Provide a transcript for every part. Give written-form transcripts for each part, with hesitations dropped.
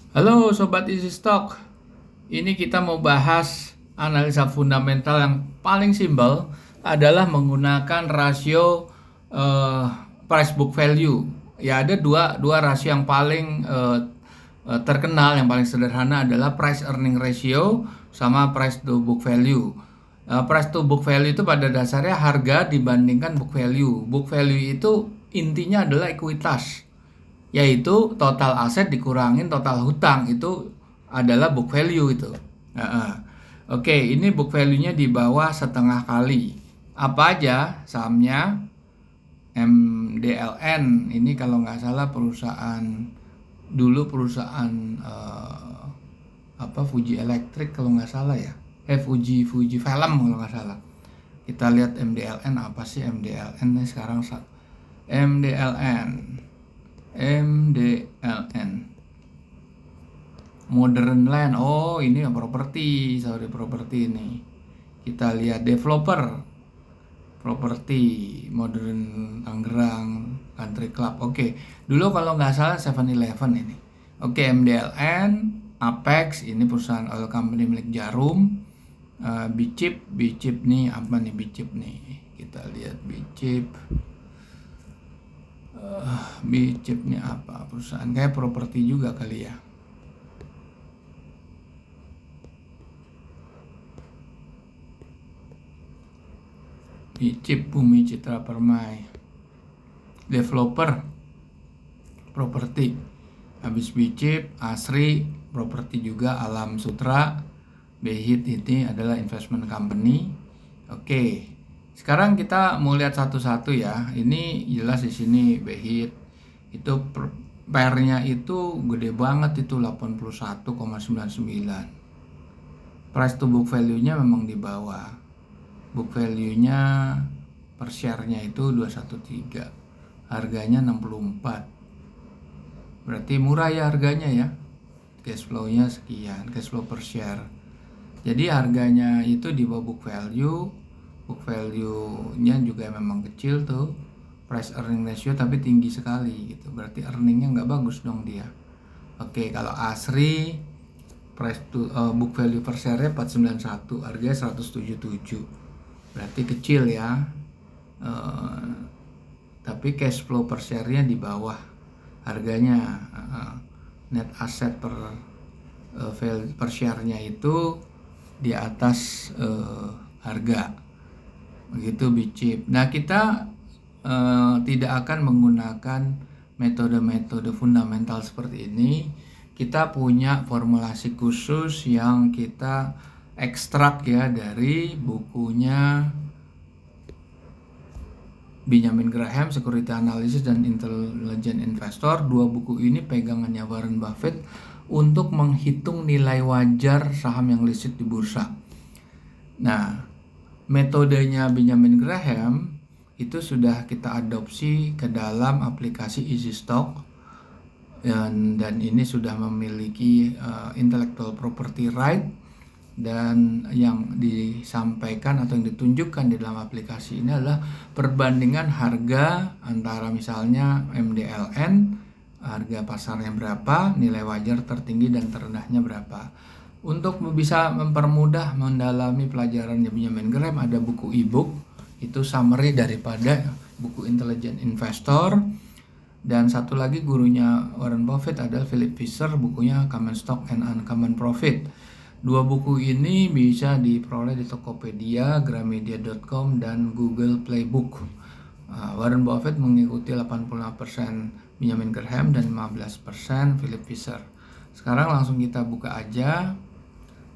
Halo Sobat Easy Stock, ini kita mau bahas analisa fundamental yang paling simpel adalah menggunakan rasio eh, price book value. Ya ada dua rasio yang paling terkenal, yang paling sederhana adalah price earning ratio sama price to book value. Price to book value itu pada dasarnya harga dibandingkan book value. Book value itu intinya adalah ekuitas, yaitu total aset dikurangin total hutang, itu adalah book value itu. Oke, ini book value-nya di bawah setengah kali. Apa aja sahamnya? MDLN ini kalau nggak salah perusahaan dulu perusahaan Fuji Electric kalau nggak salah ya. Fuji Film kalau nggak salah. Kita lihat MDLN apa sih MDLN nih sekarang. MDLN Modern Land. Oh, ini properti, properti ini. Kita lihat developer properti Modern Tangerang Country Club. Oke, dulu kalau nggak salah 7-Eleven ini. Oke, MDLN, Apex ini perusahaan oil company milik Jarum. Bicip nih apa nih Bicip nih? Kita lihat Bicip. Bicip nih apa? Perusahaan kayak properti juga kali ya. Bicip Bumi Citra Permai. Developer properti. Habis Bicip, Asri properti juga, Alam Sutra, Behit ini adalah investment company. Oke. Sekarang kita mau lihat satu-satu ya. Ini jelas di sini Behit itu pernya itu gede banget, itu 81,99. Price to book value-nya memang di bawah. Book value-nya per share-nya itu 213. Harganya 64. Berarti murah ya harganya ya. Cash flow-nya sekian, cash flow per share. Jadi harganya itu di bawah book value. Book value-nya juga memang kecil tuh. Price earning ratio tapi tinggi sekali gitu. Berarti earningnya nggak bagus dong dia. Oke, kalau Asri price to book value per share-nya 491, harganya 177. Berarti kecil ya. Tapi cash flow per share-nya di bawah harganya. Net asset per share-nya itu di atas harga. Begitu Bicip. Nah, kita tidak akan menggunakan metode-metode fundamental seperti ini. Kita punya formulasi khusus yang kita ekstrak ya dari bukunya Benjamin Graham, Security Analysis dan Intelligent Investor. Dua buku ini pegangannya Warren Buffett untuk menghitung nilai wajar saham yang listed di bursa. Nah, metodenya Benjamin Graham itu sudah kita adopsi ke dalam aplikasi Easy Stock, dan ini sudah memiliki intellectual property right, dan yang disampaikan atau yang ditunjukkan di dalam aplikasi ini adalah perbandingan harga antara misalnya MDLN, harga pasarnya berapa, nilai wajar tertinggi dan terendahnya berapa. Untuk bisa mempermudah mendalami pelajarannya Benjamin Graham, ada buku e-book, itu summary daripada buku Intelligent Investor. Dan satu lagi gurunya Warren Buffett adalah Philip Fisher, bukunya Common Stock and Uncommon Profit. Dua buku ini bisa diperoleh di Tokopedia, Gramedia.com, dan Google Playbook. Warren Buffett mengikuti 85% Benjamin Graham dan 15% Philip Fisher. Sekarang langsung kita buka aja.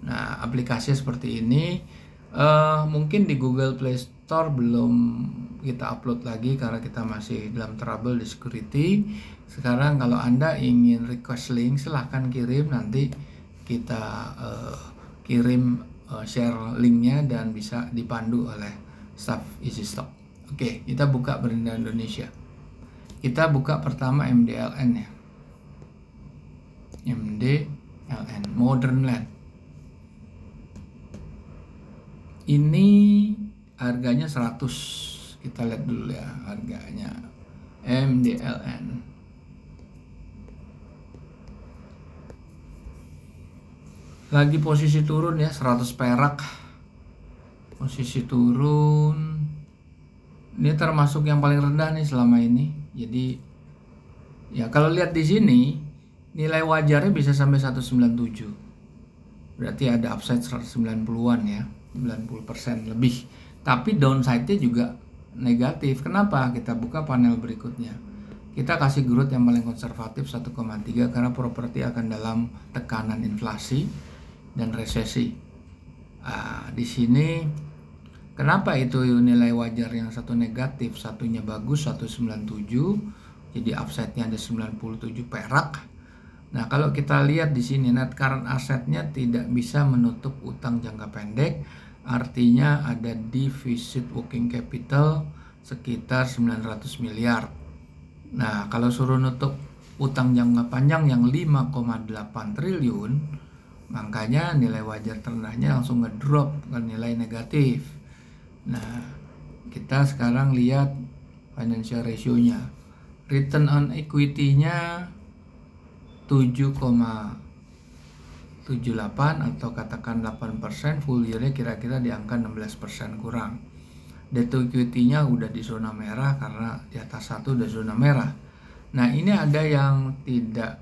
Nah, aplikasinya seperti ini. Mungkin di Google Play Store belum kita upload lagi karena kita masih dalam trouble di security. Sekarang kalau Anda ingin request link, silahkan kirim, nanti kita kirim share linknya dan bisa dipandu oleh staff Easy Stock. Oke, kita buka Berindah Indonesia. Kita buka pertama MDLN ya. MDLN, Modern Land. Ini harganya 100. Kita lihat dulu ya harganya MDLN. Lagi posisi turun ya, 100 perak. Posisi turun. Ini termasuk yang paling rendah nih selama ini. Jadi ya kalau lihat di sini nilai wajarnya bisa sampai 197. Berarti ada upside 190-an ya, 90% lebih. Tapi downside-nya juga negatif. Kenapa? Kita buka panel berikutnya. Kita kasih growth yang paling konservatif 1,3 karena properti akan dalam tekanan inflasi dan resesi. Di sini kenapa itu nilai wajar yang satu negatif, satunya bagus 197, jadi upside-nya ada 97 perak. Nah, kalau kita lihat di sini net current asset-nya tidak bisa menutup utang jangka pendek, artinya ada defisit working capital sekitar 900 miliar. Nah, kalau suruh nutup utang jangka panjang yang 5,8 triliun, makanya nilai wajar terendahnya langsung ngedrop ke nilai negatif. Nah, kita sekarang lihat financial ratio-nya. Return on equity-nya 7,78 atau katakan 8%, full year-nya kira-kira di angka 16% kurang. Debt to equity-nya udah di zona merah karena di atas 1 udah zona merah. Nah, ini ada yang tidak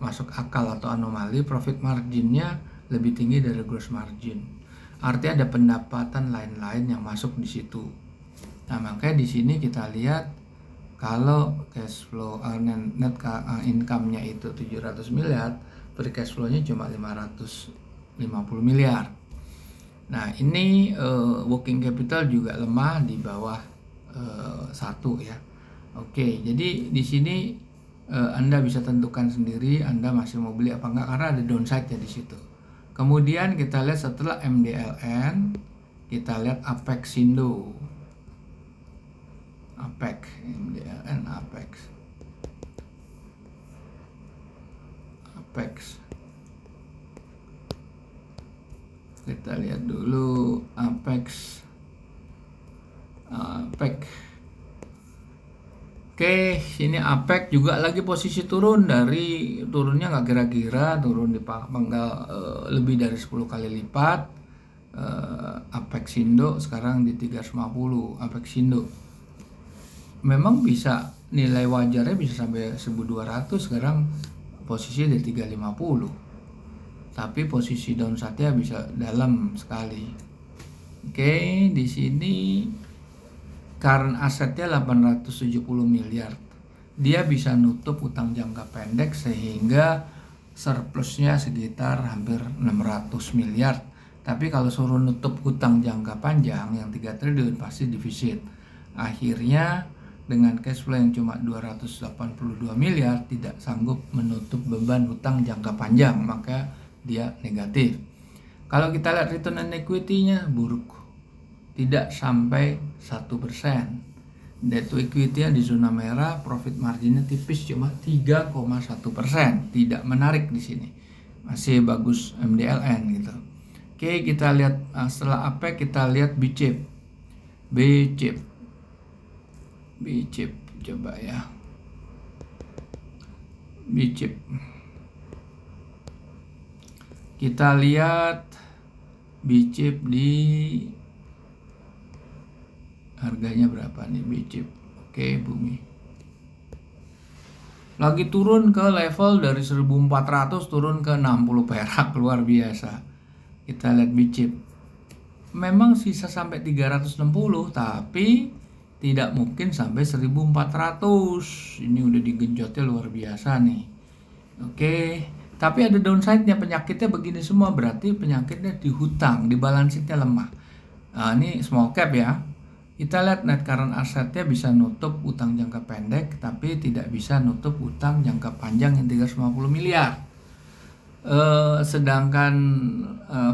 masuk akal atau anomali, profit margin-nya lebih tinggi dari gross margin. Artinya ada pendapatan lain-lain yang masuk di situ. Nah, makanya di sini kita lihat kalau cash flow net income-nya itu 700 miliar, free cash flow-nya cuma 550 miliar. Nah, ini working capital juga lemah di bawah 1 ya. Oke, jadi di sini Anda bisa tentukan sendiri Anda masih mau beli apa enggak karena ada downside ya di situ. Kemudian kita lihat setelah MDLN, kita lihat Apexindo. MDLN Apex. Kita lihat dulu Apex. Oke, sini Apex juga lagi posisi turun, dari turunnya nggak kira-kira, turun di pangkal lebih dari 10 kali lipat. Apexindo sekarang di 350. Apexindo memang bisa nilai wajarnya bisa sampai 1.200, sekarang posisi di 350. Tapi posisi downside-nya bisa dalam sekali. Oke, di sini current asset-nya 870 miliar. Dia bisa nutup utang jangka pendek sehingga surplusnya sekitar hampir 600 miliar. Tapi kalau suruh nutup utang jangka panjang yang 3 triliun pasti defisit. Akhirnya dengan cash flow yang cuma 282 miliar tidak sanggup menutup beban utang jangka panjang, maka dia negatif. Kalau kita lihat return on equity-nya buruk, tidak sampai 1%. Debt to equity-nya di zona merah, profit margin-nya tipis cuma 3,1%. Tidak menarik di sini. Masih bagus MDLN gitu. Oke, kita lihat setelah Apex kita lihat BCIP coba ya. BCIP. Kita lihat BCIP di harganya berapa nih BCIP. Oke, bumi. Lagi turun ke level dari 1.400 turun ke 60 perak, luar biasa. Kita lihat BCIP. Memang sisa sampai 360 tapi tidak mungkin sampai 1.400. Ini udah digenjotnya luar biasa nih. Oke. Tapi ada downside-nya, penyakitnya begini semua, berarti penyakitnya di hutang, di balance sheet-nya lemah. Nah, ini small cap ya. Kita lihat net current asset-nya bisa nutup utang jangka pendek, tapi tidak bisa nutup utang jangka panjang yang 350 miliar. Sedangkan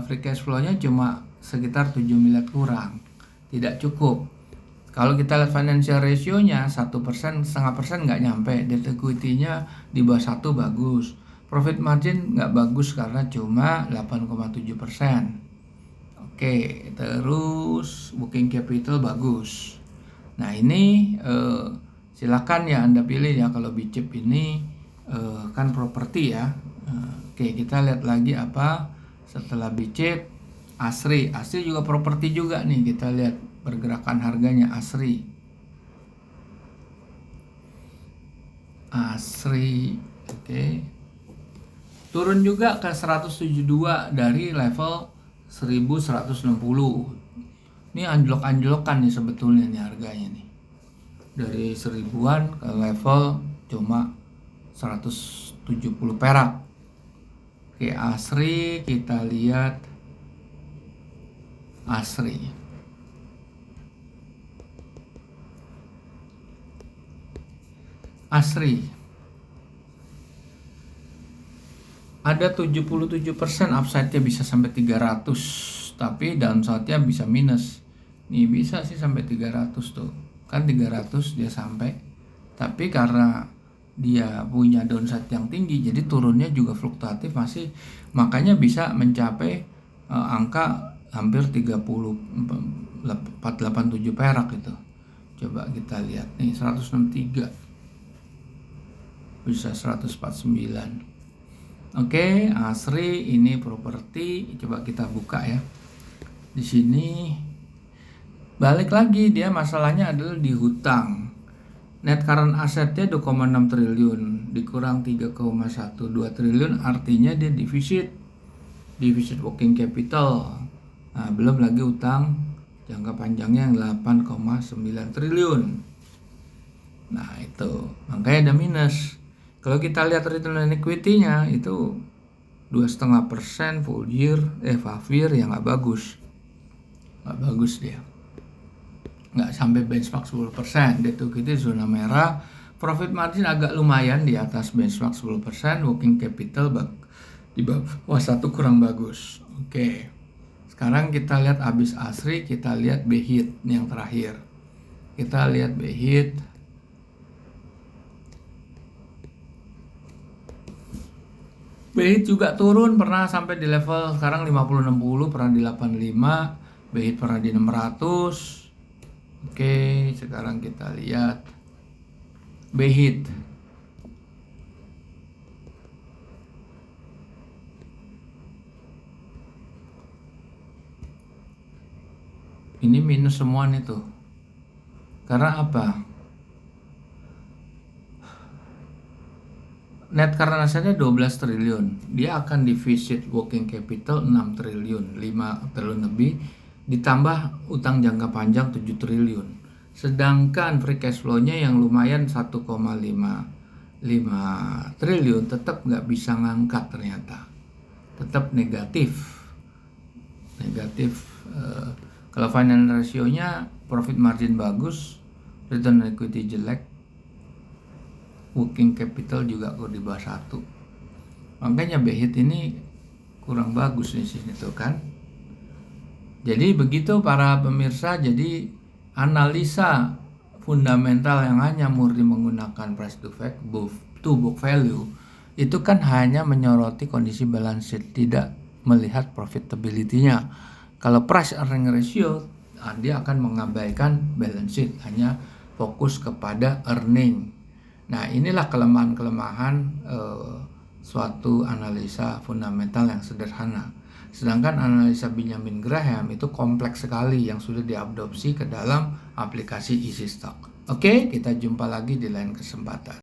free cash flow-nya cuma sekitar 7 miliar kurang, tidak cukup. Kalau kita lihat financial ratio-nya 1%, 0,5% nggak nyampe, debt equity-nya di bawah 1 bagus. Profit margin nggak bagus karena cuma 8,7%. Oke, terus working capital bagus. Nah, ini silakan ya Anda pilih ya. Kalau BCIP ini kan properti ya. Oke, kita lihat lagi apa Setelah BCIP, ASRI. ASRI juga properti juga nih, kita lihat pergerakan harganya ASRI. Oke. Turun juga ke 172 dari level 1160. Ini anjlok-anjlokan nih sebetulnya nih harganya nih. Dari 1000-an ke level cuma 170 perak. Oke, ASRI, kita lihat ASRI. Ada 77% upside-nya bisa sampai 300, tapi downside-nya bisa minus. Nih bisa sih sampai 300 tuh. Kan 300 dia sampai. Tapi karena dia punya downside yang tinggi, jadi turunnya juga fluktuatif masih, makanya bisa mencapai angka hampir 487 perak gitu. Coba kita lihat nih, 163 bisa 149. Oke, ASRI ini properti, coba kita buka ya. Di sini balik lagi, dia masalahnya adalah di hutang. Net current assetnya 2,6 triliun dikurang 3,12 triliun, artinya dia defisit working capital. Nah, belum lagi utang jangka panjangnya yang 8,9 triliun. Nah itu, makanya ada minus. Kalau kita lihat return on equity-nya itu 2,5% full year, half year yang nggak bagus dia. Nggak sampai benchmark 10%, debt to equity zona merah, profit margin agak lumayan di atas benchmark 10%, working capital di bawah 1 kurang bagus. Oke, sekarang kita lihat abis ASRI, kita lihat BHIT yang terakhir. Kita lihat BHIT. BHIT juga turun, pernah sampai di level sekarang 50-60, pernah di 85, BHIT pernah di 600. Oke, sekarang kita lihat BHIT. Ini minus semua nih tuh. Karena apa? Net current assetnya 12 triliun. Dia akan defisit working capital 6 triliun, 5 triliun lebih. Ditambah utang jangka panjang 7 triliun. Sedangkan free cash flow-nya yang lumayan 1,5 triliun tetap nggak bisa ngangkat ternyata. Tetap negatif. Kalau financial ratio-nya profit margin bagus, return on equity jelek, working capital juga di bawah 1. Makanya BHIT ini kurang bagus di sini tuh kan. Jadi begitu para pemirsa, jadi analisa fundamental yang hanya murni menggunakan price to book value itu kan hanya menyoroti kondisi balance sheet, tidak melihat profitability-nya. Kalau price earning ratio, dia akan mengabaikan balance sheet, hanya fokus kepada earning. Nah, inilah kelemahan-kelemahan suatu analisa fundamental yang sederhana. Sedangkan analisa Benjamin Graham itu kompleks sekali yang sudah diadopsi ke dalam aplikasi Easy Stock. Oke, kita jumpa lagi di lain kesempatan.